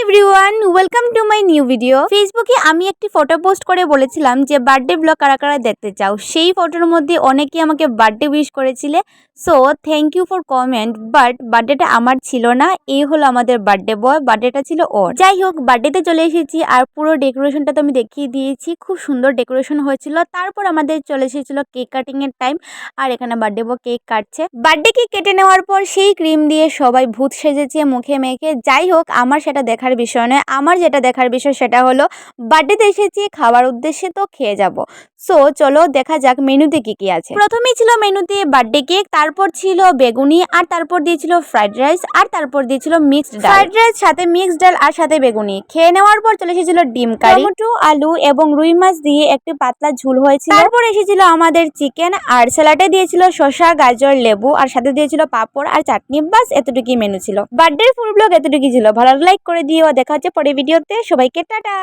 Everyone, welcome to my new video. ফেসবুকে আমি একটি ফটো পোস্ট করে বলেছিলাম যে বার্থডে ব্লগ কারা কারা দেখতে চাও। সেই ফটোর মধ্যে অনেকেই আমাকে বার্থডে উইশ করেছিলে, so thank you for comment. But বার্থডেটা আমার ছিল না, এই হলো আমাদের বার্থডে বয়, বার্থডেটা ছিল ওর। যাই হোক, বার্থডেতে চলে এসেছি আর পুরো ডেকোরেশনটা তো আমি দেখিয়ে দিয়েছি, খুব সুন্দর ডেকোরেশন হয়েছিল। তারপর আমাদের চলে এসেছিল কেক কাটিং এর টাইম, আর এখানে বার্থডে বয় কেক কাটছে। বার্থডে কেক কেটে নেওয়ার পর সেই ক্রিম দিয়ে সবাই ভূত সেজেছে মুখে মেখে। যাই হোক, আমার সেটা দেখার বিষয় নয়, আমার যেটা দেখার বিষয় সেটা হলো বার্থডেতে এসেছি খাওয়ার উদ্দেশ্যে, তো খেয়ে যাব। সো চলো দেখা যাক মেনুতে কি কি আছে। প্রথমেই ছিল মেনুতে বার্থডে কেক, তারপর ছিল বেগুনি, আর তারপর দিয়েছিল ফ্রাইড রাইস, আর তারপর দিয়েছিল মিক্সড ডাল। ফ্রাইড রাইস সাথে মিক্সড ডাল আর সাথে বেগুনি। খেয়ে নেওয়ার পর চলে এসেছিল ডিম কারি, টমেটো, আলু এবং রুই মাছ দিয়ে একটি পাতলা ঝোল হয়েছিল। তারপর এসেছিল আমাদের চিকেন, আর স্যালাডে দিয়েছিল শসা, গাজর, লেবু, আর সাথে দিয়েছিল পাঁপড় আর চাটনি। বাস এতটুকুই মেনু ছিল। বার্থডে ফুল ব্লগ এতটুকুই ছিল। ভালো লাইক করে দিও। দেখা হচ্ছে পরের ভিডিওতে। সবাইকে টাটা।